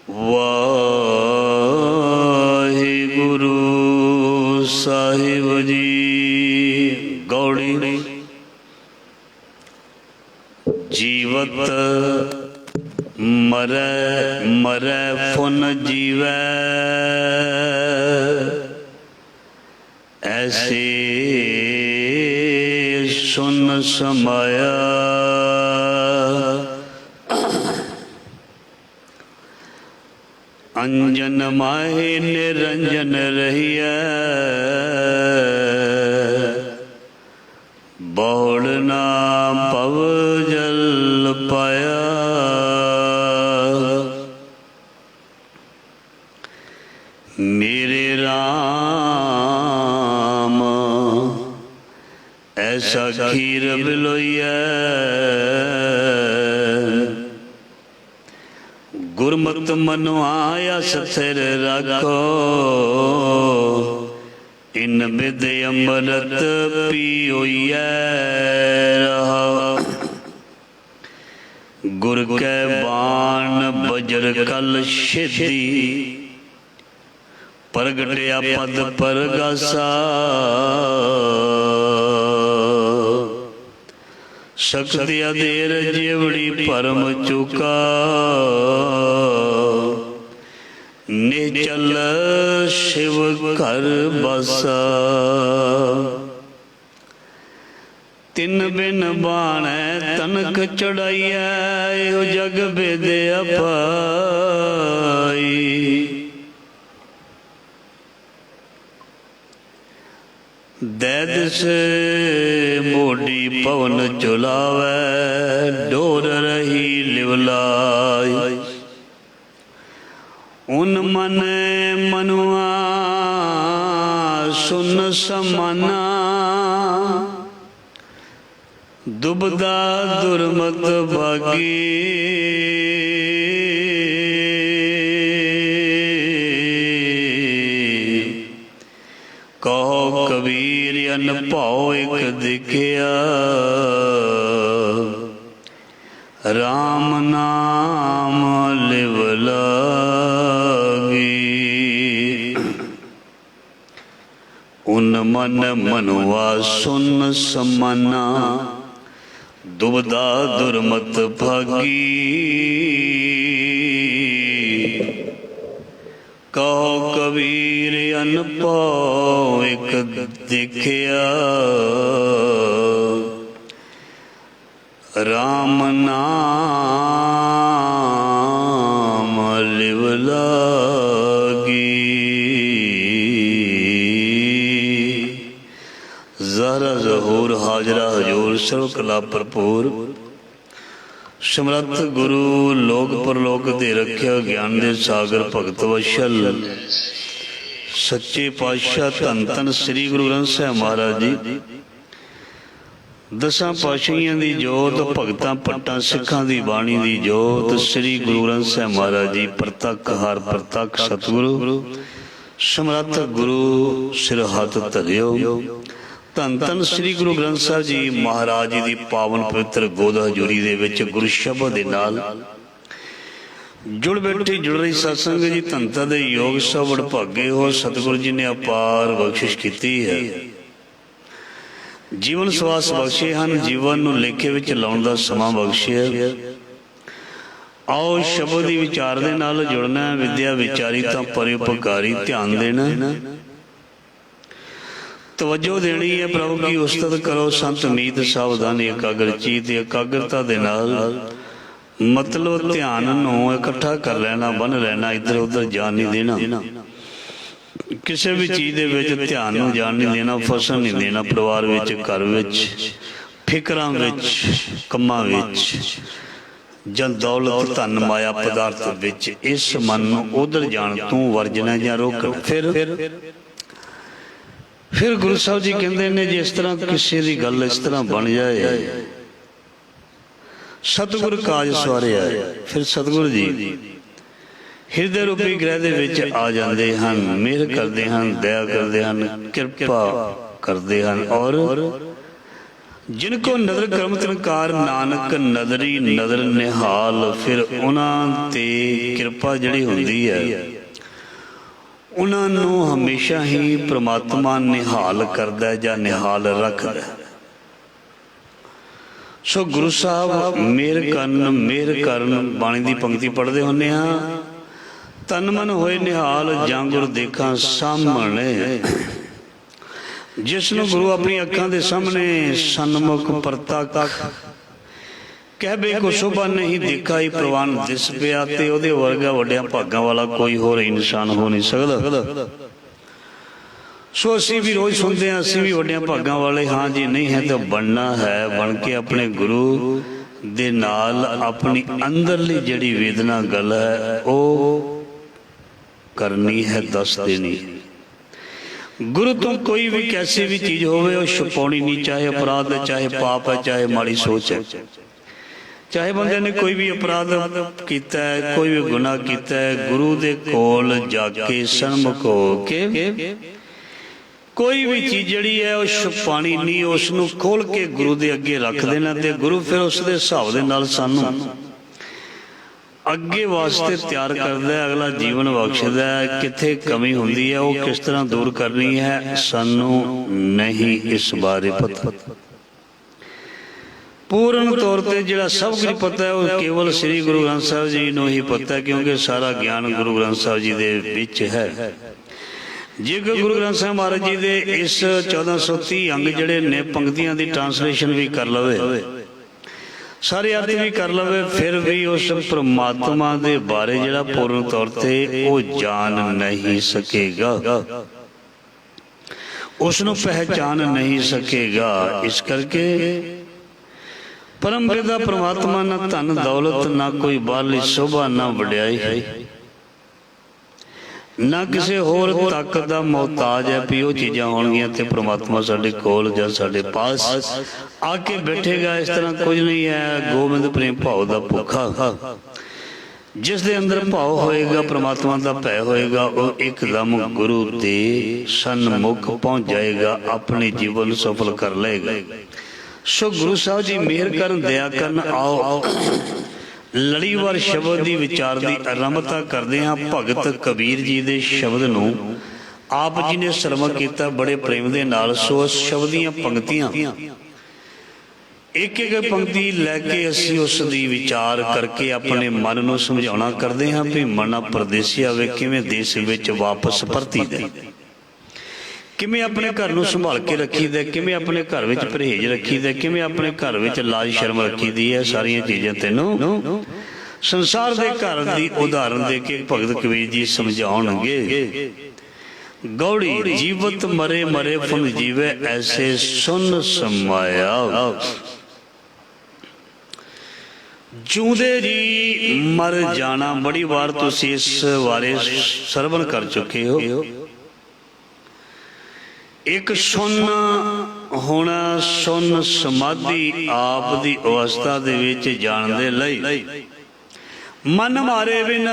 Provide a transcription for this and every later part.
वाहिगुरु साहिब जी। गौड़ी जीवत मरै मरै फुन जीवै, ऐसे सुन समाया। अंजन माहे निरंजन रहिया, बहुड़ ना पव जल पाया। मेरे राम ऐसा खीर बिलोइया, गुरमत मनवाया स्थिर रखो। इन बिद अमृत पियोइया रहा। गुर के बाण बजर कल सिद्धि, प्रगटया पद परगासा। शक्ति अधेर जेवड़ी परम चुका, निचल शिव कर बसा। तिन बिन बाणै तनक चढ़ाइया, यो जग बेदया पाई। दैद से मोडी पवन चुलावै, डोर रही लिवलाई। उन मन मनुआ सुन समाना, दुबदा दुर्मत भागी। कहो कबीर अन भाओ एक दिखिया, राम नाम लिव लागी। उन मन मनुआ सुन समाना, दुबदा दुर्मत भागी। कहो कबीर अन भाओ एक दिखिया, राम नाम लिव लागी। ज़हरा ज़हूर हाजरा हजूर सर्व कला भरपूर, समर्थ गुरु लोक परलोक दे रखिया। ज्ञान दे सागर भगत वशल, सच्चे पातशाह धन धन श्री गुरु ग्रंथ साहिब महाराज जी। दसां पातशाहियां दी जोत, भगतां पट्टां सिखां दी बाणी दी जोत, श्री गुरु ग्रंथ साहिब महाराज जी प्रतख हर प्रतख सतगुरु समर्थ गुरु सिर हथ धरियो। धन धन श्री गुरु ग्रंथ साहिब जी महाराज जी दी पावन पवित्र गोद हजूरी दे विच गुरु शब्द दे नाल जुड़ बैठी जुड़ रही सत्संग जी। धनता दे योग सब वडभागे हो, सतगुरु जी ने अपार बख्शिश की है। जीवन सवास बख्शे हैं, जीवन नूं लेखे विच लाउण दा समां बख्शिया। आओ शब्द दी विचार दे नाल जुड़ना, विद्या विचारी तां परोपकारी ध्यान देना, तवज्जो देनी है। प्रभु की उस्तत करो, संत मीत सावधानी एकाग्र चीत। एकाग्रता दे नाल मतलब ध्यान नूं इकट्ठा कर लेना, बन लेना, इधर उधर जान नहीं देना। किसी भी चीज़ दे विच ध्यान नूं जान नहीं देना, फसन नहीं देना। परिवार विच, घर विच, फिकरां विच, कम्मां विच, जन दौलत धन माया पदार्थ विच इस मन नूं उधर जाण तों वर्जना जां रोकना। फिर गुरु साहब जी कहते ने, जिस तरह किसी की गल इस तरह बन जाए, सतगुर काज सवारिया, फिर सतगुरु जी हिरदे रूपी ग्रह दे विच आ जाते हैं, मेहर करते हैं, दया करते हैं, कृपा करते हैं और जिनको नदर करम तिनकार नानक नदरी नदर निहाल। फिर उन्हां ते किरपा जिहड़ी हुंदी है उन्हां नूं हमेशा ही परमात्मा निहाल करदा जां निहाल रखदा। सो गुरु साहब मेहर करन बाणी दी पंक्ति पढ़दे हुंदे हां। तन मन होए निहाल जां गुर देखा सामणे। जिसनों गुरु अपनी अखां दे सामने सन्मुख परतख कहबे को शोभा नहीं देखा ही प्रवान दिस पिया ते ओदे वर्गा वड्डिया भागां वाला कोई होर इंसान हो नहीं सकदा। सो असीं भी रोज़ सुनते हैं असीं भी वड्डिया भागां वाले हाँ जी। नहीं है तो बनना है, बन के अपने गुरु दे नाल अपनी अंदरली जिहड़ी वेदना गल है वो करनी है, दस देनी। गुरु तो कोई भी कैसी भी चीज़ होवे वो छुपाउणी नहीं, चाहे अपराध है, चाहे पाप है, चाहे माड़ी सोच है, चाहे बंदे ने कोई भी अपराध किया है, कोई भी गुनाह किया है, गुरु दे कोल जाके सन्मुख हो के कोई भी चीज़ जिहड़ी है वो छुपानी नहीं, उसनूं खोल के गुरु दे अगे रख देना ते गुरु फिर उस दे हिसाब दे नाल सानूं अगे वास्ते तैयार करदा है, अगला जीवन बख्शदा है। किथे कमी हुंदी है वो किस तरह दूर करनी है सानूं नहीं इस बारे पता। पूर्ण तौर पर जिहड़ा सब कुछ पता है वो केवल श्री गुरु ग्रंथ साहिब जी नूं ही पता है, क्योंकि सारा ज्ञान गुरु ग्रंथ साहिब जी दे विच है। जे गुरु ग्रंथ साहिब महाराज जी दे इस 1430 अंग जिहड़े ने पंक्तियां दी ट्रांसलेशन भी कर लवे, सारे अर्थ भी कर लवे, फिर भी उस परमात्मा दे बारे जिहड़ा पूर्ण तौर ते वो जान नहीं सकेगा, उसनूं पहचान नहीं सकेगा। इस करके परम पिता परमात्मा ना धन दौलत, ना कोई बाहरली शोभा, ना वड्याई, ना किसी होर तक दा मोहताज है भी वो चीज़ां होणगियां ते परमात्मा साडे कोल जां साडे पास आके बैठेगा। इस तरह कुछ नहीं है। गोबिंद प्रेम भाव दा भुखा, जिस दे अंदर भाव होएगा परमात्मा दा भय होएगा, वो एकदम गुरु दे सन्मुख पहुँच जाएगा, अपने जीवन सफल कर लेगा। सो गुरु साहब जी मेहर करन, दया करन। आओ लड़ीवार शब्द की विचार की आरंभता करते हैं। भगत कबीर जी के शब्द नूं आप जी ने सरवण किया बड़े प्रेम के नाल। सो उस शब्द दी पंक्तियां एक एक पंक्ति लैके असी उसकी विचार करके अपने मन नूं समझाउणा करते हैं भी मना परदेसिया वे किवें देश विच वापस परती दे, किमें अपने घर नूं संभाल के रखी दे, किमें अपने घर विच परहेज रखी दे, किमें अपने घर विच लाज शर्म रखी दी है। सारियां चीज़ां तैनूं संसार दे घर दी उदाहरण दे के भगत कबीर जी समझाउणगे। गौड़ी जीवत मरे मरे फुन जीवे, ऐसे सुन समाया। जूंदे जी मर जाना, बड़ी बार तुसीं इस बारे सरवण कर चुके हो। एक सुन होना, सुन समाधि आप दी अवस्था दे विच जाण दे लई मन मारे बिन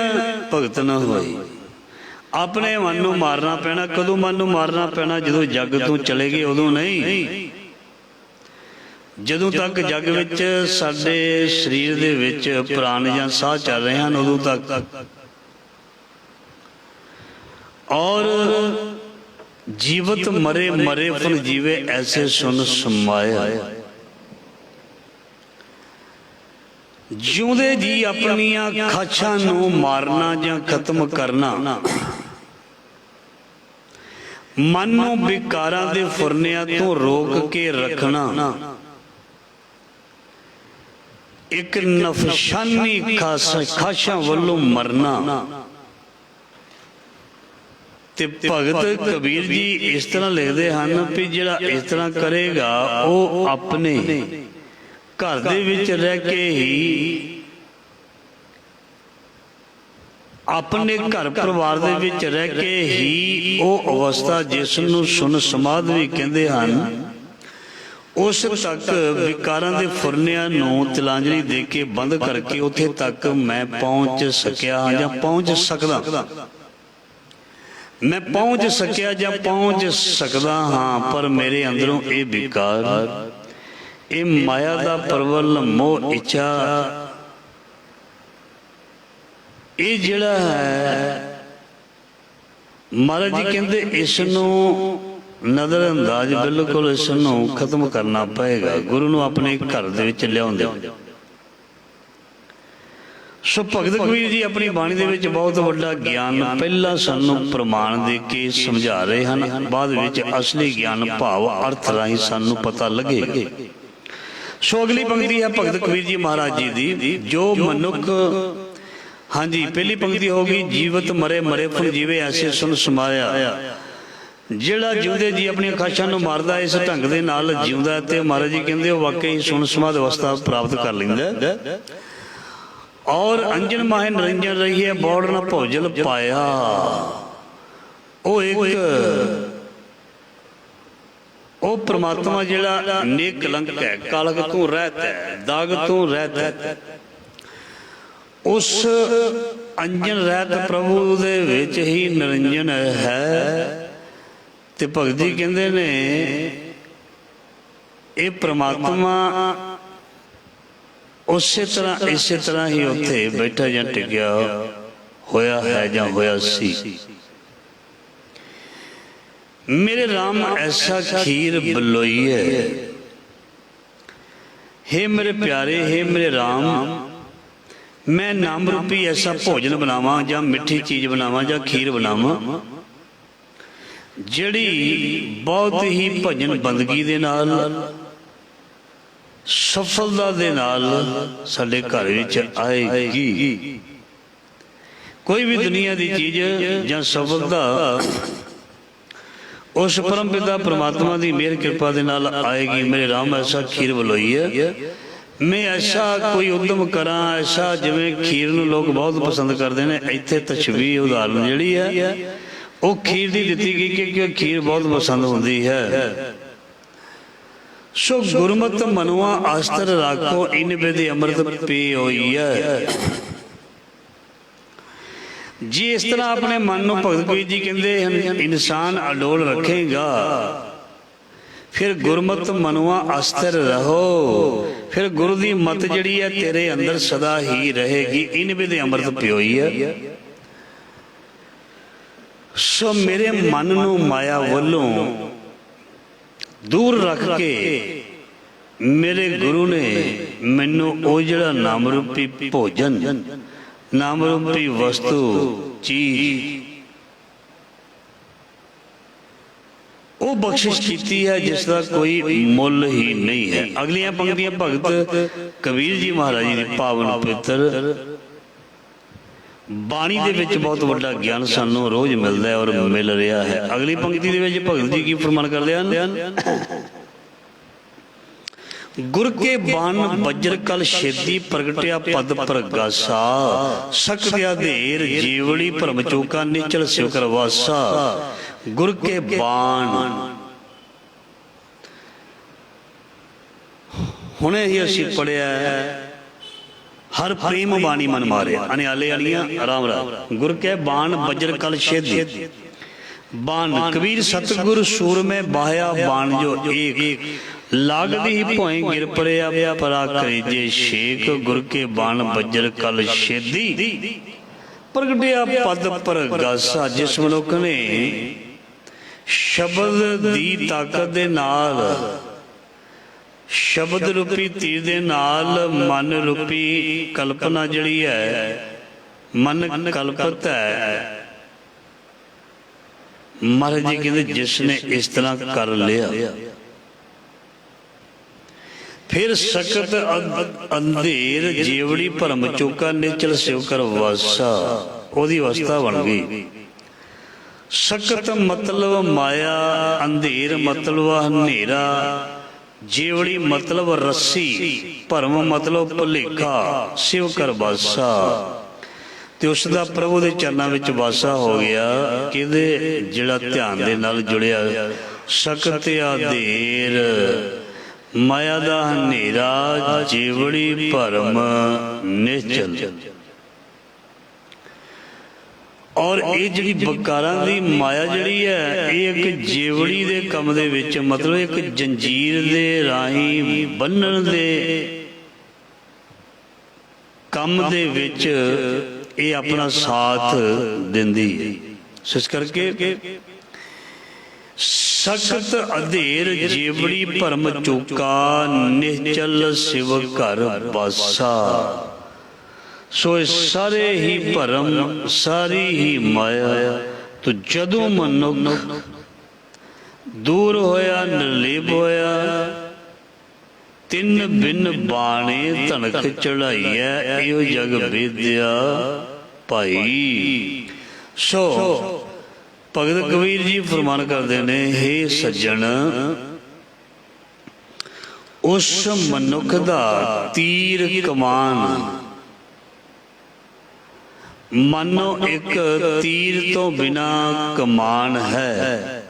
भगत न होई। अपने मन नूं मारना पैना। कदों मन नूं मारना पैना? जदों जग तों चले गए उदों नहीं, जदों तक जग विच साडे शरीर दे विच प्राण जां साह चल रहे हैं उदों तक। और जीवत मरे मरे फुन जीवे, ऐसे सुन समाया। जिउंदे जी अपनियां खाछां नूं मारना जां खत्म करना, मन नूं विकारां दे फुरनियां तो रोक के रखना, एक नफशानी खाछां वल्लों मरना। ते भगत कबीर जी इस तरह लिखते हैं भी जिहड़ा इस तरह करेगा वो अपने घर दे विच रह के ही, अपने घर परिवार दे विच रह के ही वो अवस्था जिसनूं सुन समाध भी कहते हैं, उस तक विकारां दे फुरनियां नूं तिलांजलि दे के बंद करके उत्थे तक मैं पहुँच सकिया जां पहुँच सकदा। मैं पहुँच सकिया जां पहुँच सकदा हाँ, पर मेरे अंदरों ये विकार ये माया दा प्रबल मोह इच्छा ये जिहड़ा है महाराज जी कहते इसनों नज़र अंदाज बिल्कुल इसनों खत्म करना पएगा, गुरु नूं अपने घर दे विच लिआउंदे। सो भगत कबीर जी अपनी बाणी दे विच बहुत वड्डा ज्ञान पहला सानूं प्रमाण दे के समझा रहे हैं, बाद विच असली ज्ञान भाव अर्थ राही सानूं पता लगेगा। सो अगली पंक्ति है भगत कबीर जी महाराज जी दी, जो मनुख हाँ जी पहली पंक्ति होगी, जीवत मरे मरे फुल जीवे ऐसे सुन समाया। जिहड़ा जिउंदे जी अपनी खाशां नूं मारदा इस ढंग दे नाल जिउंदा ते महाराज जी कहंदे वो वाकई सुन समाध अवस्था प्राप्त कर लैंदा। और अंजन माहे निरंजन रही है बौड़ न भोजल पाया। वो एक वो परमात्मा जिहड़ा निकलंक है, कालक तू रहत है, दाग तू रहत है, उस अंजन रहत प्रभु दे विच ही निरंजन है। ते भगत जी कहंदे ने ये परमात्मा उस तरह ही उत्थे बैठा जां टिकिया होया है जां होया सी। मेरे राम ऐसा खीर बलोई है, हे मेरे प्यारे हे मेरे राम, मैं नाम रूपी ऐसा भोजन बनावा जां मिठी चीज़ बनावा जां खीर बनावा जिहड़ी बहुत ही भजन बंदगी दे नाल सफलता दे नाल साडे घर विच आएगी। कोई भी दुनिया की चीज़ जां सफलता उस परम पिता परमात्मा की मेहर कृपा दे नाल आएगी। मेरे राम ऐसा खीर बलोई है, मैं ऐसा कोई उद्यम करा ऐसा जिवें खीर नूं लोग बहुत पसंद करते हैं। इत्थे तशबीह उदाहरण जिहड़ी है वो खीर दी दित्ती गई क्योंकि खीर बहुत पसंद होती है। सो गुरमत मनुआ आस्तर राखो इन विधि अमृत पी होई है। जी इस तरह अपने मन नूं भगत कबीर जी कहते हैं इंसान अडोल रखेगा, फिर गुरमत मनुआ अस्थिर रहो, फिर गुरु की मत जिहड़ी है तेरे अंदर सदा ही रहेगी। इन विधि अमृत पियोई है। सो मेरे मन नूं माया वल्लों दूर रख के मेरे गुरु ने मैनू ओ जिहड़ा नाम रूपी भोजन नाम रूपी वस्तु चीज वो बख्शिश की है जिसका कोई मुल ही नहीं है। अगलियां पंक्तियां भगत कबीर जी महाराज जी ने पावन पवित्र बाणी दे विच बहुत बड़ा ज्ञान सानू रोज मिलता है और मिल रहा है। अगली पंक्ति दे विच भगत जी की फरमान करते हैं, गुर के बाण बज्र कल छेदी प्रगटिया पद प्रगासा, सकदिया धेर जीवड़ी भरम चौका निचल सिव करवासा। गुर के बाण हुणे ही असी पढ़िया हर प्रेम बाणी मन मारे अनियाले आलियां राम राम। गुर के बाण बज्र कल छेदी बाण कबीर सतगुरु सूर में बाहया बाण जो एक लागदी ही भोए गिर पड़िया परा करीजे शेख। गुर के बाण बज्र कल छेदी प्रगटिया पद प्रगासा। जिस मनुख ने शब्द दी ताकत दे नाल शब्द रूपी तीर दे नाल मन रूपी कल्पना जिहड़ी है मन कल्पत है। महाराज जी कहते जिसने इस तरह कर लिया फिर सकत अंधेर जेवड़ी भरम चौका निचल सिव कर वासा। ओदी अवस्था बन गई। सकत मतलब माया, अंधेर मतलब हनेरा, जेवड़ी मतलब रस्सी, भरम मतलब भुलेखा, सिव कर वासा। तो उसका प्रभु के चरणों में वासा हो गया कि जिहड़ा ध्यान दे नाल जुड़िया। सकत अंधेर माया दा हनेरा, जेवड़ी भरम निचल ਔਰ ਇਹ ਜਿਹੜੀ ਬਕਾਰਾਂ ਦੀ ਮਾਇਆ ਜਿਹੜੀ ਹੈ ਇਹ ਇੱਕ ਜੇਵੜੀ ਦੇ ਕੰਮ ਦੇ ਵਿੱਚ ਮਤਲਬ ਇੱਕ ਜੰਜੀਰ ਦੇ ਰਾਹੀਂ ਬੰਨਣ ਦੇ ਕੰਮ ਦੇ ਵਿੱਚ ਇਹ ਆਪਣਾ ਸਾਥ ਦਿੰਦੀ ਹੈ। ਇਸ ਕਰਕੇ ਸਖਤ ਅਧੇਰ ਜੇਵੜੀ ਭਰਮ ਚੂਕਾ ਨਿਹਚਲ ਸਿਵ ਘਰ ਬਾਸਾ। ਸੋ ਸਾਰੇ ਹੀ ਭਰਮ ਸਾਰੀ ਹੀ ਮਾਇਆ ਤੋ ਜਦੋਂ ਮਨੁੱਖ ਦੂਰ ਹੋਇਆ ਨਿਰਲੇਪ ਹੋਇਆ ਤਿੰਨ ਬਿਨ ਬਾਣੇ ਧਨਕ ਚੜਾਈਐ ਇਹੋ ਜਗ ਵੇਦਿਆ ਭਾਈ। ਸੋ ਭਗਤ ਕਬੀਰ ਜੀ ਫਰਮਾਨ ਕਰਦੇ ਨੇ, ਹੇ ਸੱਜਣ ਉਸ ਮਨੁੱਖ ਦਾ ਤੀਰ ਕਮਾਨ ਮਾਨੋ ਇੱਕ ਤੀਰ ਤੋਂ ਬਿਨਾ ਕਮਾਨ ਹੈ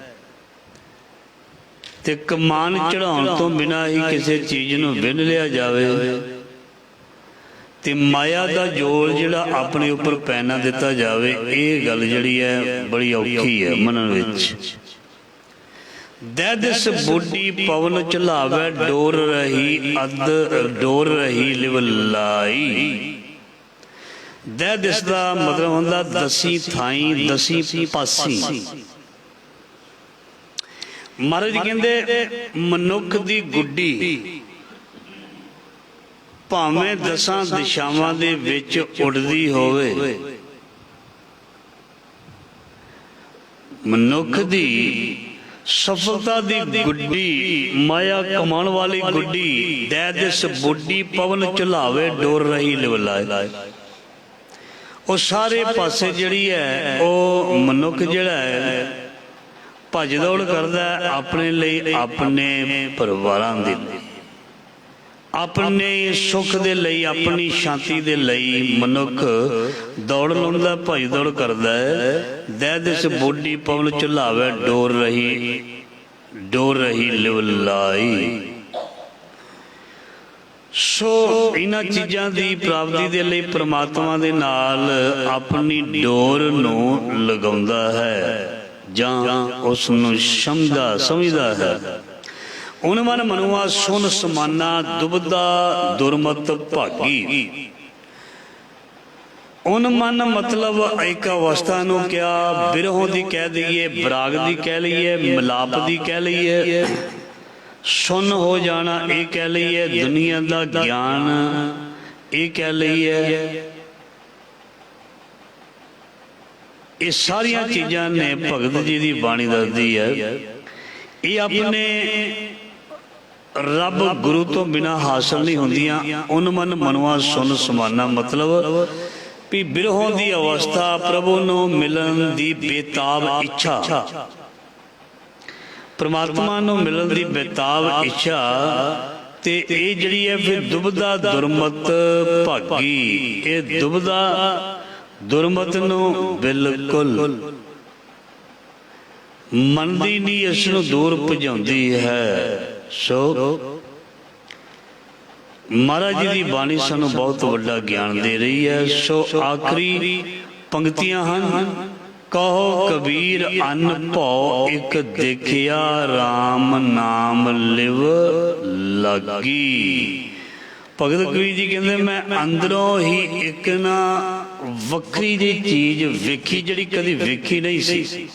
ਤੇ ਕਮਾਨ ਚੜਾਉਣ ਤੋਂ ਬਿਨਾ ਹੀ ਕਿਸੇ ਚੀਜ਼ ਨੂੰ ਵਿੰਨ ਲਿਆ ਜਾਵੇ ਤੇ ਮਾਇਆ ਦਾ ਜੋਰ ਜਿਹੜਾ ਆਪਣੇ ਉੱਪਰ ਪੈਣਾ ਦਿੱਤਾ ਜਾਵੇ, ਇਹ ਗੱਲ ਜਿਹੜੀ ਹੈ ਬੜੀ ਔਖੀ ਹੈ ਮੰਨਣ ਵਿੱਚ। ਦਿਸ ਬੁੱਢੀ ਪਵਨ ਝਲਾਵੇ ਡੋਰ ਰਹੀ ਲਿਵ ਲਾਈ। ਦਿਸ ਦਾ ਮਤਲਬ ਹੁੰਦਾ ਦਸੀ ਥਾਈ ਦਸੀ ਪਾਸੀ। ਮਹਾਰਾਜ ਕਹਿੰਦੇ ਮਨੁੱਖ ਦੀ ਗੁੱਡੀ ਭਾਵੇਂ ਦਸਾਂ ਦਿਸ਼ਾਵਾਂ ਦੇ ਵਿੱਚ ਉੱਡਦੀ ਹੋਵੇ, ਮਨੁੱਖ ਦੀ ਸਫਲਤਾ ਦੀ ਗੁੱਡੀ ਮਾਇਆ ਕਮਾਉਣ ਵਾਲੀ ਗੁੱਡੀ ਦਿਸ ਬੁੱਢੀ ਪਵਨ ਝੁਲਾਵੇ ਡੋਰ ਰਹੀ ਲਿਵ ਲਾਏ। ਉਹ ਸਾਰੇ ਪਾਸੇ ਜਿਹੜੀ ਹੈ ਉਹ ਮਨੁੱਖ ਜਿਹੜਾ ਹੈ ਭੱਜ ਦੌੜ ਕਰਦਾ ਆਪਣੇ ਲਈ, ਆਪਣੇ ਪਰਿਵਾਰਾਂ ਦੇ ਲਈ, ਆਪਣੇ ਸੁੱਖ ਦੇ ਲਈ, ਆਪਣੀ ਸ਼ਾਂਤੀ ਦੇ ਲਈ ਮਨੁੱਖ ਦੌੜ ਲਾਉਂਦਾ, ਭੱਜ ਦੌੜ ਕਰਦਾ ਹੈ। ਦਿਸ ਬੁੱਢੀ ਪਵਨ ਝੁਲਾਵੇ ਡੋਰ ਰਹੀ ਲਿਵ ਲਾਈ। ਸੋ ਇਹਨਾਂ ਚੀਜ਼ਾਂ ਦੀ ਪ੍ਰਾਪਤੀ ਦੇ ਲਈ ਪ੍ਰਮਾਤਮਾ ਦੇ ਨਾਲ ਆਪਣੀ ਡੋਰ ਨੂੰ ਲਗਾਉਂਦਾ ਹੈ ਜਾਂ ਉਸ ਨੂੰ ਸਮਝਦਾ ਹੈ। ਉਨ ਮਨ ਮਨੁਆ ਸੁਨ ਸਮਾਨਾ ਦੁਬਦਾ ਦੁਰਮਤ ਭਾਗੀ। ਉਨ ਮਨ ਮਤਲਬ ਇੱਕ ਅਵਸਥਾ ਨੂੰ ਕਿਹਾ ਬਿਰਹੋਂ ਦੀ ਕਹਿ ਦਈਏ, ਬਰਾਗ ਦੀ ਕਹਿ ਲਈਏ, ਮਿਲਾਪ ਦੀ ਕਹਿ ਲਈਏ, ਸੁਨ ਹੋ ਜਾਣਾ ਇਹ ਕਹਿ ਲਈਏ, ਦੁਨੀਆ ਦਾ ਗਿਆਨ ਇਹ ਕਹਿ ਲਈਏ। ਇਹ ਸਾਰੀਆਂ ਚੀਜ਼ਾਂ ਨੇ ਭਗਤ ਜੀ ਦੀ ਬਾਣੀ ਦੱਸਦੀ ਹੈ ਇਹ ਆਪਣੇ ਰੱਬ ਗੁਰੂ ਤੋਂ ਬਿਨਾਂ ਹਾਸਲ ਨਹੀਂ ਹੁੰਦੀਆਂ। ਉਨ ਮਨ ਮਨਵਾ ਸੁਨ ਸਮਾਨਾ ਮਤਲਬ ਵੀ ਬਿਰਹੋਂ ਦੀ ਅਵਸਥਾ, ਪ੍ਰਭੂ ਨੂੰ ਮਿਲਣ ਦੀ ਬੇਤਾਬ ਇੱਛਾ, ਪ੍ਰਮਾਤਮਾ ਨੂੰ ਮਿਲਣ ਦੀ ਬੇਤਾਬ ਇੱਛਾ, ਤੇ ਇਹ ਜਿਹੜੀ ਹੈ ਫਿਰ ਦੁਬਦਾ ਦੁਰਮਤ ਭਾਗੀ। ਇਹ ਦੁਬਦਾ ਦੁਰਮਤ ਨੂੰ ਬਿਲਕੁਲ ਮੰਨਦੀ ਨਹੀਂ, ਇਸ ਨੂੰ ਦੂਰ ਭਜਾਉਂਦੀ ਹੈ। ਸੋ ਮਹਾਰਾਜ ਜੀ ਦੀ ਬਾਣੀ ਸਾਨੂੰ ਬਹੁਤ ਵੱਡਾ ਗਿਆਨ ਦੇ ਰਹੀ ਹੈ। ਸੋ ਆਖਰੀ ਪੰਕਤੀਆਂ ਹਨ, ਕਹੋ ਕਬੀਰ ਅਨ ਭਉ ਇੱਕ ਦੇਖਿਆ RAM ਨਾਮ ਲਿਵ ਲਾਗੀ। ਭਗਤ ਕਬੀਰ ਜੀ ਕਹਿੰਦੇ ਮੈਂ ਅੰਦਰੋਂ ਹੀ ਇੱਕ ਨਾ ਵੱਖਰੀ ਜਿਹੀ ਚੀਜ਼ ਵੇਖੀ ਜਿਹੜੀ ਕਦੀ ਵੇਖੀ ਨਹੀਂ ਸੀ।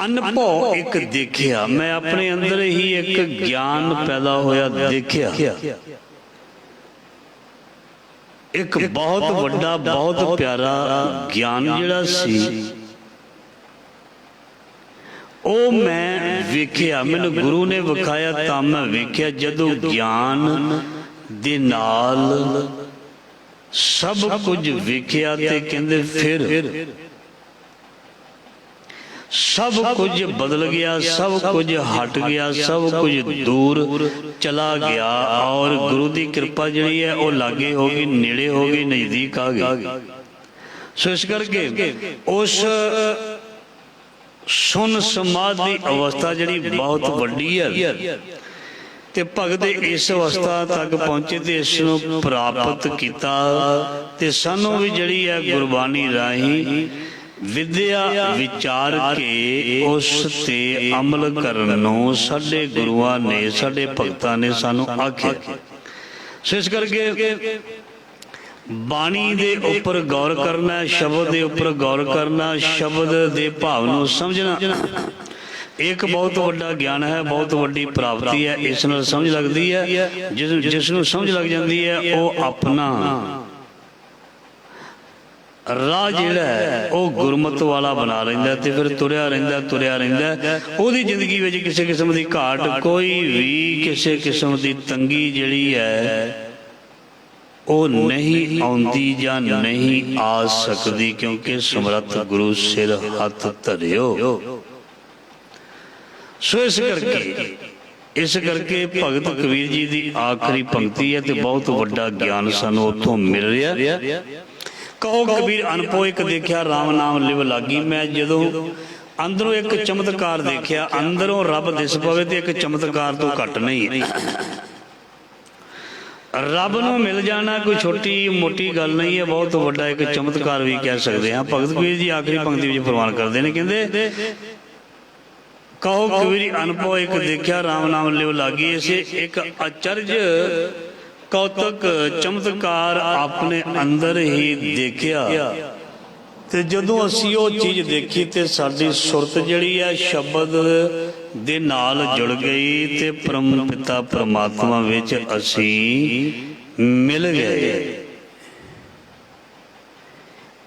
ਅਨਭਉ ਇੱਕ ਦੇਖਿਆ, ਮੈਂ ਆਪਣੇ ਅੰਦਰ ਹੀ ਇੱਕ ਗਿਆਨ ਪੈਦਾ ਹੋਇਆ ਦੇਖਿਆ। ਇੱਕ ਬਹੁਤ ਵੱਡਾ ਬਹੁਤ ਪਿਆਰਾ ਗਿਆਨ ਜਿਹੜਾ ਸੀ ਉਹ ਮੈਂ ਵੇਖਿਆ, ਮੈਨੂੰ ਗੁਰੂ ਨੇ ਵਿਖਾਇਆ ਤਾਂ ਮੈਂ ਵੇਖਿਆ। ਜਦੋਂ ਗਿਆਨ ਦੇ ਨਾਲ ਸਭ ਕੁਝ ਵੇਖਿਆ ਤੇ ਕਹਿੰਦੇ ਫਿਰ ਸਭ ਕੁਝ ਬਦਲ ਗਿਆ, ਸਭ ਕੁਝ ਹਟ ਗਿਆ, ਸਭ ਕੁਝ ਦੂਰ ਚਲਾ ਗਿਆ ਔਰ ਗੁਰੂ ਦੀ ਕਿਰਪਾ ਜਿਹੜੀ ਹੈ ਉਹ ਲਾਗੇ ਹੋ ਗਈ, ਨੇੜੇ ਹੋ ਗਈ, ਨਜ਼ਦੀਕ ਆ ਗਈ। ਸੋ ਇਸ ਕਰਕੇ ਉਸ ਸੁਨ ਸਮਾਧ ਦੀ ਅਵਸਥਾ ਜਿਹੜੀ ਬਹੁਤ ਵੱਡੀ ਹੈ। ਤੇ ਭਗਤ ਇਸ ਅਵਸਥਾ ਤੱਕ ਪਹੁੰਚੇ ਤੇ ਇਸ ਨੂੰ ਪ੍ਰਾਪਤ ਕੀਤਾ ਤੇ ਸਾਨੂੰ ਵੀ ਜਿਹੜੀ ਹੈ ਗੁਰਬਾਣੀ ਰਾਹੀਂ ਵਿਦਿਆ ਵਿਚਾਰ ਕੇ ਉਸ ਤੇ ਅਮਲ ਕਰਨ ਨੂੰ ਸਾਡੇ ਗੁਰੂਆਂ ਨੇ, ਸਾਡੇ ਭਗਤਾਂ ਨੇ ਸਾਨੂੰ ਆਖਿਆ। ਸੋ ਇਸ ਕਰਕੇ ਬਾਣੀ ਦੇ ਉੱਪਰ ਗੌਰ ਕਰਨਾ, ਸ਼ਬਦ ਦੇ ਉੱਪਰ ਗੌਰ ਕਰਨਾ, ਸ਼ਬਦ ਦੇ ਭਾਵ ਨੂੰ ਸਮਝਣਾ ਇੱਕ ਬਹੁਤ ਵੱਡਾ ਗਿਆਨ ਹੈ, ਬਹੁਤ ਵੱਡੀ ਪ੍ਰਾਪਤੀ ਹੈ। ਇਸ ਨਾਲ ਸਮਝ ਲੱਗਦੀ ਹੈ, ਜਿਸ ਨੂੰ ਸਮਝ ਲੱਗ ਜਾਂਦੀ ਹੈ ਉਹ ਆਪਣਾ ਰਾਹ ਜਿਹੜਾ ਹੈ ਉਹ ਗੁਰਮਤ ਵਾਲਾ ਬਣਾ ਲੈਂਦਾ ਤੇ ਫਿਰ ਤੁਰਿਆ ਰਹਿੰਦਾ। ਉਹਦੀ ਜ਼ਿੰਦਗੀ ਵਿੱਚ ਕਿਸੇ ਕਿਸਮ ਦੀ ਘਾਟ, ਕੋਈ ਵੀ ਕਿਸੇ ਕਿਸਮ ਦੀ ਤੰਗੀ ਜਿਹੜੀ ਹੈ ਉਹ ਨਹੀਂ ਆਉਂਦੀ ਜਾਂ ਨਹੀਂ ਆ ਸਕਦੀ, ਕਿਉਂਕਿ ਸਮਰੱਥ ਗੁਰੂ ਸਿਰ ਹੱਥ ਧਰਿਓ। ਸੋ ਇਸ ਕਰਕੇ ਭਗਤ ਕਬੀਰ ਜੀ ਦੀ ਆਖਰੀ ਪੰਕਤੀ ਹੈ ਤੇ ਬਹੁਤ ਵੱਡਾ ਗਿਆਨ ਸਾਨੂੰ ਉੱਥੋਂ ਮਿਲ ਰਿਹਾ। ਕਹੋ ਕਬੀਰ ਅਨਪੋ ਇੱਕ ਦੇਖਿਆ ਰਾਮ ਨਾਮ ਲਿਵ ਲਾਗੀ। ਮੈਂ ਜਦੋਂ ਅੰਦਰੋਂ ਇੱਕ ਚਮਤਕਾਰ ਦੇਖਿਆ, ਅੰਦਰੋਂ ਰੱਬ ਦਿਸ ਪਵੇ ਤੇ ਇੱਕ ਚਮਤਕਾਰ ਤੋਂ ਘੱਟ ਨਹੀਂ ਹੈ। ਰੱਬ ਨੂੰ ਮਿਲ ਜਾਣਾ ਕੋਈ ਛੋਟੀ ਮੋਟੀ ਗੱਲ ਨਹੀਂ ਹੈ, ਬਹੁਤ ਵੱਡਾ ਇੱਕ ਚਮਤਕਾਰ ਵੀ ਕਹਿ ਸਕਦੇ ਹਾਂ। ਭਗਤ ਕਬੀਰ ਜੀ ਆਖਰੀ ਪੰਕਤੀ ਵਿੱਚ ਪ੍ਰਵਾਨ ਕਰਦੇ ਨੇ, ਕਹਿੰਦੇ ਕਹੋ ਕਬੀਰ ਅਨਪੋ ਇੱਕ ਦੇਖਿਆ ਰਾਮ ਨਾਮ ਲਿਵ ਲਾਗੀ। ਇਸੇ ਇੱਕ ਅਚਰਜ ਕੌਤਕ ਚਮਤਕਾਰ ਆਪਣੇ ਅੰਦਰ ਹੀ ਦੇਖਿਆ ਤੇ ਜਦੋਂ ਅਸੀਂ ਉਹ ਚੀਜ਼ ਦੇਖੀ ਤੇ ਸਾਡੀ ਸੁਰਤ ਜਿਹੜੀ ਹੈ ਸ਼ਬਦ ਦੇ ਨਾਲ ਜੁੜ ਗਈ ਤੇ ਪਰਮ ਪਿਤਾ ਪਰਮਾਤਮਾ ਵਿੱਚ ਅਸੀਂ ਮਿਲ ਗਏ।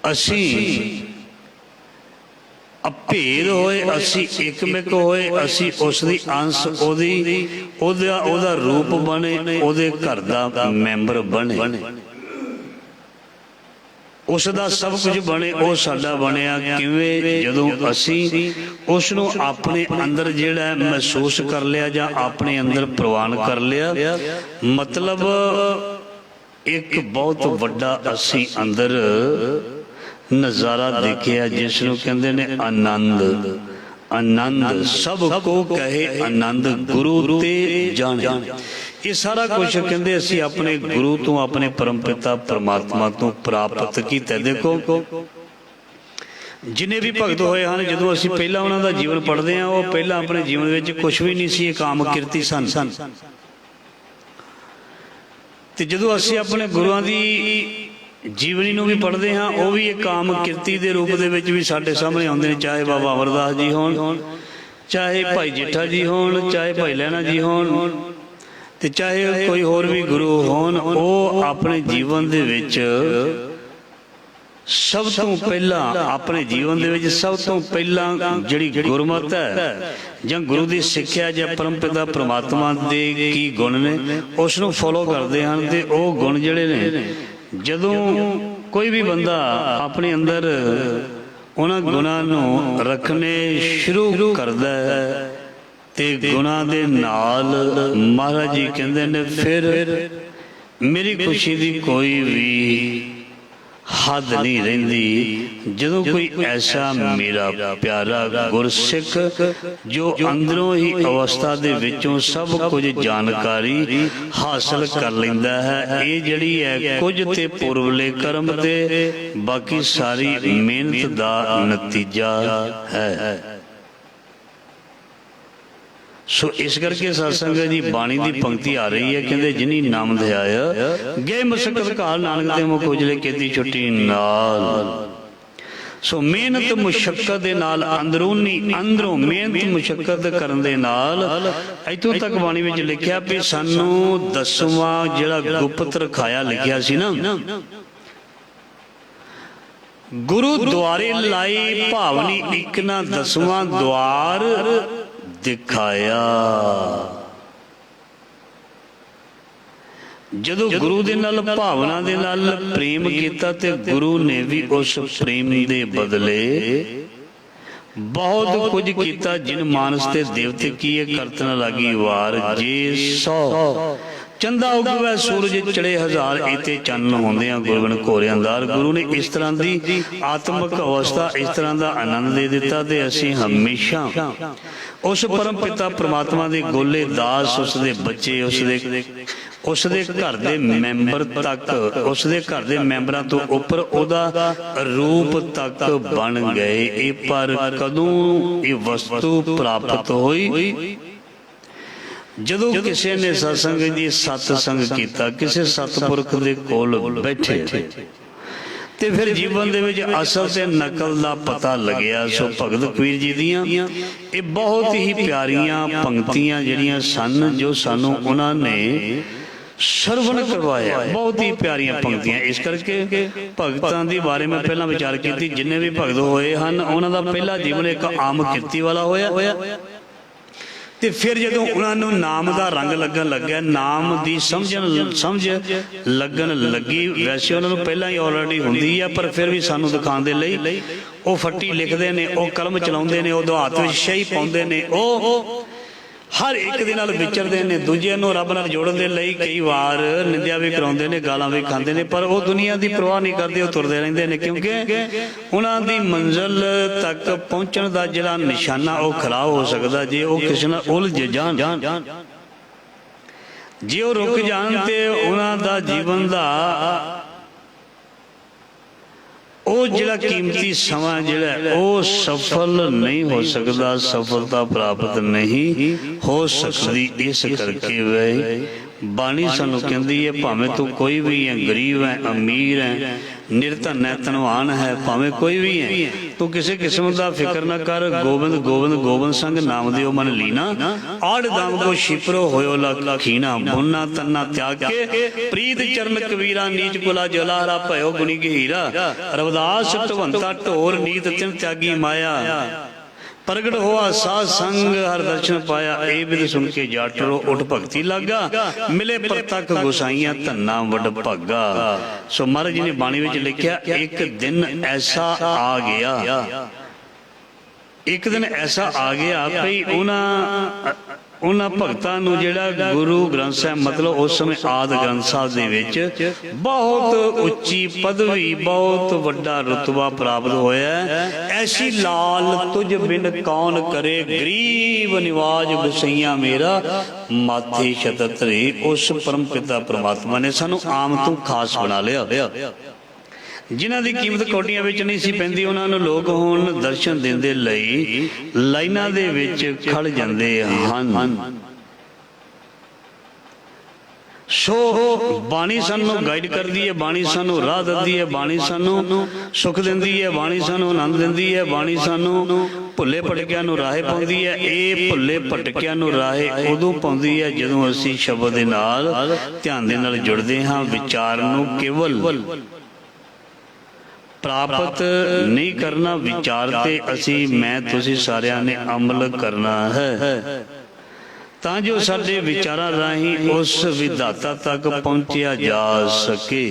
ਅਸੀਂ ਅਭੇਦ ਹੋਏ, ਅਸੀਂ ਇਕਮਿਕ ਹੋਏ, ਅਸੀਂ ਉਸ ਦੀ ਅੰਸ਼, ਉਹਦਾ ਰੂਪ ਬਣੇ, ਉਹਦੇ ਘਰ ਦਾ ਮੈਂਬਰ ਬਣੇ, ਉਸ ਦਾ ਸਭ ਕੁਝ ਬਣੇ। ਉਹ ਸਾਡਾ ਬਣਿਆ ਕਿਵੇਂ? ਜਦੋਂ ਅਸੀਂ ਉਸ ਨੂੰ ਆਪਣੇ ਅੰਦਰ ਜਿਹੜਾ ਮਹਿਸੂਸ ਕਰ ਲਿਆ ਜਾਂ ਆਪਣੇ ਅੰਦਰ ਪ੍ਰਵਾਨ ਕਰ ਲਿਆ। ਮਤਲਬ ਇੱਕ ਬਹੁਤ ਵੱਡਾ ਅਸੀਂ ਅੰਦਰ ਨਜ਼ਾਰਾ ਦੇਖਿਆ ਜਿਸ ਨੂੰ ਕਹਿੰਦੇ ਨੇ ਆਨੰਦ। ਆਨੰਦ ਸਭ ਕੋ ਕਹੇ ਆਨੰਦ ਗੁਰੂ ਤੇ ਜਾਣੇ। ਇਹ ਸਾਰਾ ਕੁਝ ਕਹਿੰਦੇ ਅਸੀਂ ਆਪਣੇ ਗੁਰੂ ਤੋਂ, ਆਪਣੇ ਪਰਮ ਪਿਤਾ ਪਰਮਾਤਮਾ ਤੋਂ ਪ੍ਰਾਪਤ ਕੀਤਾ। ਦੇਖੋ ਜਿੰਨੇ ਵੀ ਭਗਤ ਹੋਏ ਹਨ, ਜਦੋਂ ਅਸੀਂ ਪਹਿਲਾਂ ਉਹਨਾਂ ਦਾ ਜੀਵਨ ਪੜ੍ਹਦੇ ਹਾਂ, ਉਹ ਪਹਿਲਾਂ ਆਪਣੇ ਜੀਵਨ ਵਿੱਚ ਕੁਛ ਵੀ ਨਹੀਂ ਸੀ, ਕਾਮ ਕਿਰਤੀ ਸਨ। ਤੇ ਜਦੋਂ ਅਸੀਂ ਆਪਣੇ ਗੁਰੂਆਂ ਦੀ ਜੀਵਨੀ ਨੂੰ ਵੀ ਪੜ੍ਹਦੇ ਹਾਂ, ਉਹ ਵੀ ਇੱਕ ਕਾਮ ਕਿਰਤੀ ਦੇ ਰੂਪ ਦੇ ਵਿੱਚ ਵੀ ਸਾਡੇ ਸਾਹਮਣੇ ਆਉਂਦੇ ਨੇ। ਚਾਹੇ ਬਾਬਾ ਅਮਰਦਾਸ ਜੀ ਹੋਣ, ਚਾਹੇ ਭਾਈ ਜੇਠਾ ਜੀ ਹੋਣ, ਚਾਹੇ ਭਾਈ ਲਹਿਣਾ ਜੀ ਹੋਣ, ਤੇ ਚਾਹੇ ਕੋਈ ਹੋਰ ਵੀ ਗੁਰੂ ਹੋਣ, ਉਹ ਆਪਣੇ ਜੀਵਨ ਦੇ ਵਿੱਚ ਸਭ ਤੋਂ ਪਹਿਲਾਂ, ਆਪਣੇ ਜੀਵਨ ਦੇ ਵਿੱਚ ਸਭ ਤੋਂ ਪਹਿਲਾਂ ਜਿਹੜੀ ਗੁਰਮਤਿ ਹੈ ਜਾਂ ਗੁਰੂ ਦੀ ਸਿੱਖਿਆ ਜਾਂ ਪਰਮ ਪਿਤਾ ਪਰਮਾਤਮਾ ਦੇ ਕੀ ਗੁਣ ਨੇ ਉਸ ਨੂੰ ਫੋਲੋ ਕਰਦੇ ਹਨ। ਤੇ ਉਹ ਗੁਣ ਜਿਹੜੇ ਨੇ, ਜਦੋਂ ਕੋਈ ਵੀ ਬੰਦਾ ਆਪਣੇ ਅੰਦਰ ਉਹਨਾਂ ਗੁਣਾਂ ਨੂੰ ਰੱਖਣੇ ਸ਼ੁਰੂ ਕਰਦਾ ਹੈ ਤੇ ਗੁਣਾਂ ਦੇ ਨਾਲ ਮਹਾਰਾਜ ਜੀ ਕਹਿੰਦੇ ਨੇ ਫਿਰ ਮੇਰੀ ਖੁਸ਼ੀ ਦੀ ਕੋਈ ਵੀ ਹੱਦ ਨਹੀਂ ਰਹਿੰਦੀ। ਜਦੋਂ ਕੋਈ ਐਸਾ ਮੇਰਾ ਪਿਆਰਾ ਗੁਰਸਿੱਖ ਜੋ ਅੰਦਰੋਂ ਹੀ ਅਵਸਥਾ ਦੇ ਵਿੱਚੋਂ ਸਭ ਕੁਝ ਜਾਣਕਾਰੀ ਹਾਸਲ ਕਰ ਲੈਂਦਾ ਹੈ, ਇਹ ਜਿਹੜੀ ਹੈ ਕੁਝ ਤੇ ਪੁਰਵਲੇ ਕਰਮ ਤੇ ਬਾਕੀ ਸਾਰੀ ਮਿਹਨਤ ਦਾ ਨਤੀਜਾ ਹੈ। ਸੋ ਇਸ ਕਰਕੇ ਸਤਸੰਗ ਦੀ ਬਾਣੀ ਦੀ ਪੰਕਤੀ ਆ ਰਹੀ ਹੈ, ਕਹਿੰਦੇ ਜਿਨੀ ਨਾਮ ਧਿਆਇਆ ਗਏ ਮੁਸ਼ਕਲ ਕਾਲ ਨਾਨਕ ਦੇ ਮੁਖ ਉਜਲੇ ਕੀਤੀ ਛੁੱਟੀ ਨਾਲ। ਸੋ ਮਿਹਨਤ ਮੁਸ਼ੱਕਤ ਦੇ ਨਾਲ ਅੰਦਰੋਂ ਮਿਹਨਤ ਮੁਸ਼ੱਕਤ ਕਰਨ ਦੇ ਨਾਲ ਇੱਥੋਂ ਤੱਕ ਬਾਣੀ ਵਿੱਚ ਲਿਖਿਆ ਵੀ ਸਾਨੂੰ 10ਵਾਂ ਜਿਹੜਾ ਗੁਪਤ ਰਖਾਇਆ ਲਿਖਿਆ ਸੀ ਨਾ, ਗੁਰੂ ਦੁਆਰੇ ਲਾਈ ਭਾਵਨੀ ਇੱਕ ਨਾ 10ਵਾਂ ਦੁਆਰ ਦਿਖਾਇਆ। ਜਦੋਂ ਗੁਰੂ ਦੇ ਨਾਲ ਭਾਵਨਾ ਦੇ ਨਾਲ ਪ੍ਰੇਮ ਕੀਤਾ ਤੇ ਗੁਰੂ ਨੇ ਵੀ ਉਸ ਪ੍ਰੇਮ ਦੇ ਬਦਲੇ ਬਹੁਤ ਕੁਝ ਕੀਤਾ। ਜਿਨ ਮਾਨਸ ਤੇ ਦੇਵਤੇ ਕੀਏ ਕਰਤ ਨ ਲਾਗੀ ਵਾਰ, ਜੇ ਸੋ चंदा उगवै सूरज चढ़े हजार, इते चन्न होंदियां गुरबिन घोरे अंधार। गुरु ने इस तरह की आत्मक अवस्था, इस तरह का आनंद दे दिता ते असीं हमेशा उस परम पिता परमात्मा दे गोले दास, उसदे बच्चे, उसदे घर दे मैंबर तक, उसदे घर दे मैंबरां तो उपर उहदा रूप तक बन गए। ये पर कदों ये वस्तु प्राप्त होई? जदों किसी ने सत्संग जी सत्संग किया, किसी सतपुरख दे कोल बैठे ते फिर जीवन दे विच असल ते नकल दा पता लग्या। सो भगत कबीर जी दियां ये बहुत ही प्यारियां पंक्तियां जिहड़ियां सन, जो सानू उन्हां ने श्रवण करवाया। बहुत ही प्यारियां पंक्तियां। इस करके भगतां दे बारे में पहला विचार की, जिन्ने भी भगत होए हैं उन्हां दा पहला जीवन एक आम किरती वाला होया ते फिर जदों उन्होंने नाम का रंग लगन लग्या, नाम की समझ लगन लगी। वैसे उन्होंने पहला ही ऑलरेडी होंदी है, पर फिर भी सानू दिखाने दे लई वो फट्टी लिखते हैं, वो कलम चलाते हैं, वो दहात में शही पाते हैं, वो हर एक दे नाल विचरदे ने, दूजे नूं रब नाल जोड़न दे लई कई बार निंदिया भी कराउंदे ने, गालां भी खांदे ने, पर वो दुनिया की परवाह नहीं करते, वो तुरदे रहिंदे ने, क्योंकि उन्हां दी मंजिल तक पहुंचण दा जिहड़ा निशाना वो खराब हो सकदा जे वो किसी नाल उलझ जाण, जे वो रुक जाण ते उन्हां दा जीवन दा वो जिहड़ा कीमती समा जिहड़ा वो सफल नहीं हो सकता, सफलता प्राप्त नहीं हो सकती। इस करके वह बाणी सानू कहती है, भावें तू कोई भी है, गरीब है, अमीर है, निर्धन है, धनवान है, भावें कोई भी है, तू किसी किस्म का फिक्र ना कर। गोबिंद गोबिंद गोबिंद संग नाम दियो मन लीना, आड़ दाम को शिपरो होयो लखीना, बुना तन्ना त्याग के प्रीत चरण कबीरा, नीच कुला जलाहरा भयो गुणी गहीरा, रविदास ढवंता ढोर नीत तिन त्यागी माया, प्रगट हुआ साध संग हर दर्शन पाया, ए विद सुन के जाटरो उठ भगती लागा, मिले प्रतख गुसाइयां धन्ना वड भागा। सो महाराज जी ने बाणी विच लिखिया, एक दिन ऐसा आ गया, एक दिन ऐसा आ गया भई उन्हां भगतां नूं जिहड़ा गुरु ग्रंथ साहिब मतलब उस समय आदि ग्रंथ साहिब दे विच बहुत उच्ची पदवी, बहुत वड्डा रुतबा प्राप्त होया। ऐसी लाल तुझ बिन कौन करे, गरीब निवाज गुसैया मेरा माथे छतत रे। उस परम पिता परमात्मा ने सानू आम तो खास बना लिया, जिन्हां दी कीमत कौडियां विच नहीं सी पैंदी, उन्हां नूं लोग हुण दर्शन देंदे लई लाइनां दे विच खड़ जांदे हन। सो बाणी सानू गाइड करदी है, बाणी सानू राह दंदी है, बाणी सानू सुख दिंदी है, बाणी सानू आनंद दिंदी है, बाणी सानू भुल्ले भटकियां नूं राहे पाउंदी है। ये भुल्ले भटकियां नूं राहे उदों पाउंदी है जदों असीं शब्द दे नाल ध्यान दे नाल जुड़दे हां। विचार नूं केवल प्राप्त नहीं करना, विचार ते असी मैं तुसी सारिਆਂ ने अमल करना है, तां जो साडे विचारां राही उस विधाता तक पहुंचिया जा सके।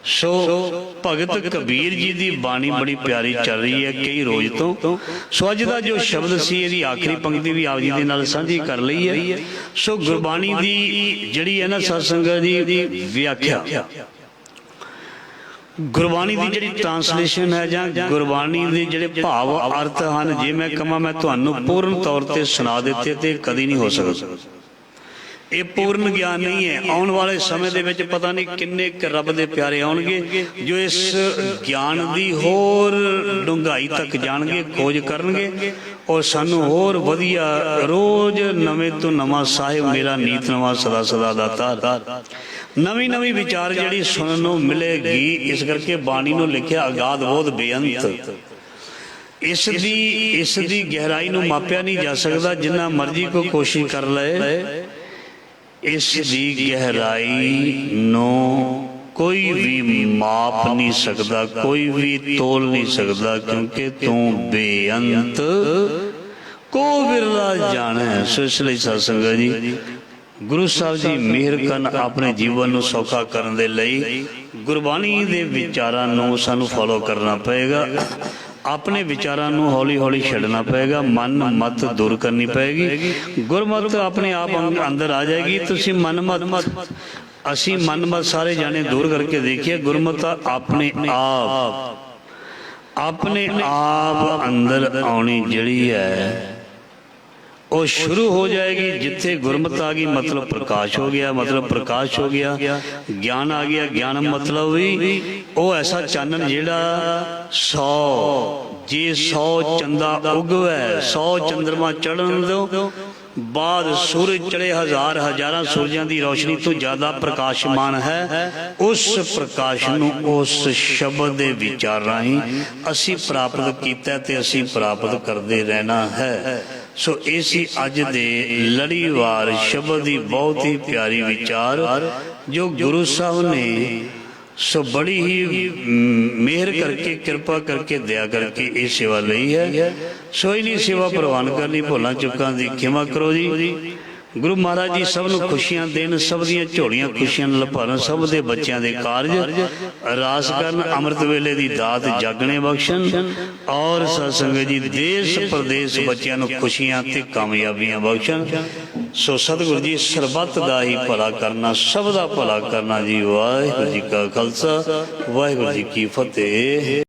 सो भगत कबीर जी की बाणी बड़ी प्यारी चल रही है कई रोज तो। सो अज का जो शब्द सी इहदी आखिरी पंक्ति भी आप जी दे नाल साझी कर लई है। सो गुरबाणी दी जिहड़ी है ना सत्संग दी व्याख्या, गुरबाणी की जिहड़ी ट्रांसलेशन है जां गुरबाणी के जिहड़े भाव अर्थ हैं, जे मैं कहां मैं तुहानूं पूर्ण तौर पर सुना दिते तो कदी नहीं हो सकता। ये पूर्ण ज्ञान नहीं है। आने वाले समय दे विच पता नहीं किन्ने रब दे प्यारे आउणगे जो इस ज्ञान की होर डूंघाई तक जाणगे, खोज करनगे और सानू होर वधिया रोज नवे तो नवा साहिब मेरा नीत नवा सदा सदा दाता नवी नवी विचार जिहड़ी सुनन नूं मिलेगी। इस करके बाणी नूं लिखिया अगाध बोध बेअंत। इस दी गहराई नूं मापिया नहीं जा सकता, जिन्ना मर्जी को कोशिश कर ले इस दी गहराई नो कोई भी माप नहीं सकता, कोई भी तोल नहीं सकता, क्योंकि तू बेअंत को विरला जाने। सो इसलिए सत्संग जी गुरु साहब जी मेहर करन अपने जीवन नूं सौखा करने दे लई गुरबाणी दे विचारां नूं सानू फॉलो करना पएगा। ਆਪਣੇ ਵਿਚਾਰਾਂ ਨੂੰ ਹੌਲੀ ਹੌਲੀ ਛੱਡਣਾ ਪਏਗਾ, ਮਨ ਮਤ ਦੂਰ ਕਰਨੀ ਪਏਗੀ। ਗੁਰਮਤ ਆਪਣੇ ਆਪ ਅੰਦਰ ਆ ਜਾਏਗੀ। ਤੁਸੀਂ ਮਨ ਮਤ, ਅਸੀਂ ਮਨ ਮਤ ਸਾਰੇ ਜਾਣੇ ਦੂਰ ਕਰਕੇ ਦੇਖੀਏ। ਗੁਰਮਤ ਆਪਣੇ ਆਪ ਅੰਦਰ ਆਉਣੀ ਜਿਹੜੀ ਹੈ ਉਹ ਸ਼ੁਰੂ ਹੋ ਜਾਏਗੀ। ਜਿੱਥੇ ਗੁਰਮਤ ਆ ਗਈ ਮਤਲਬ ਪ੍ਰਕਾਸ਼ ਹੋ ਗਿਆ, ਮਤਲਬ ਪ੍ਰਕਾਸ਼ ਹੋ ਗਿਆ ਗਿਆਨ ਆ ਗਿਆ। ਗਿਆਨ ਮਤਲਬ ਵੀ ਉਹ ਐਸਾ ਚਾਨਣ ਜਿਹੜਾ 100 ਚੰਦਾ ਉਗਵੇ, 100 ਚੰਦਰਮਾ ਚੜ੍ਹਨ ਤੋਂ ਬਾਅਦ ਸੂਰਜ ਚੜੇ ਹਜ਼ਾਰਾਂ ਸੂਰਜਾਂ ਦੀ ਰੋਸ਼ਨੀ ਤੋਂ ਜ਼ਿਆਦਾ ਪ੍ਰਕਾਸ਼ਮਾਨ ਹੈ। ਉਸ ਪ੍ਰਕਾਸ਼ ਨੂੰ ਉਸ ਸ਼ਬਦ ਦੇ ਵਿਚਾਰ ਰਾਹੀਂ ਅਸੀਂ ਪ੍ਰਾਪਤ ਕੀਤਾ ਤੇ ਅਸੀਂ ਪ੍ਰਾਪਤ ਕਰਦੇ ਰਹਿਣਾ ਹੈ। ਸੋ ਇਹ ਸੀ ਅੱਜ ਦੇ ਲੜੀਵਾਰ ਸ਼ਬਦ ਦੀ ਬਹੁਤ ਹੀ ਪਿਆਰੀ ਵਿਚਾਰ ਜੋ ਗੁਰੂ ਸਾਹਿਬ ਨੇ ਸੋ ਬੜੀ ਹੀ ਮਿਹਰ ਕਰਕੇ, ਕਿਰਪਾ ਕਰਕੇ, ਦਇਆ ਕਰਕੇ ਇਹ ਸੇਵਾ ਲਈ ਹੈ। ਸੋ ਇਹਨੀ ਸੇਵਾ ਪ੍ਰਵਾਨ ਕਰਨੀ ਭੁੱਲਾਂ ਚੁੱਕਾਂ ਦੀ ਖਿਮਾ ਕਰੋ ਜੀ। ਗੁਰੂ ਮਹਾਰਾਜ ਜੀ ਸਭ ਨੂੰ ਖੁਸ਼ੀਆਂ ਦੇਣ, ਸਭ ਦੀਆਂ ਝੋਲੀਆਂ ਖੁਸ਼ੀਆਂ ਨਾਲ ਭਰਨ, ਸਭ ਦੇ ਬੱਚਿਆਂ ਦੇ ਕਾਰਜ ਰਾਸ ਕਰਨ, ਅੰਮ੍ਰਿਤ ਵੇਲੇ ਦੀ ਦਾਤ ਜਾਗਣੇ ਬਖਸ਼ਣ ਔਰ ਸਤ ਸੰਗਤ ਜੀ ਦੇਸ਼ ਪ੍ਰਦੇਸ਼ ਬੱਚਿਆਂ ਨੂੰ ਖੁਸ਼ੀਆਂ ਤੇ ਕਾਮਯਾਬੀਆਂ ਬਖਸ਼ਣ। ਸੋ ਸਤਿਗੁਰੂ ਜੀ ਸਰਬੱਤ ਦਾ ਹੀ ਭਲਾ ਕਰਨਾ, ਸਭ ਦਾ ਭਲਾ ਕਰਨਾ ਜੀ। ਵਾਹਿਗੁਰੂ ਜੀ ਕਾ ਖਾਲਸਾ, ਵਾਹਿਗੁਰੂ ਜੀ ਕੀ ਫਤਿਹ।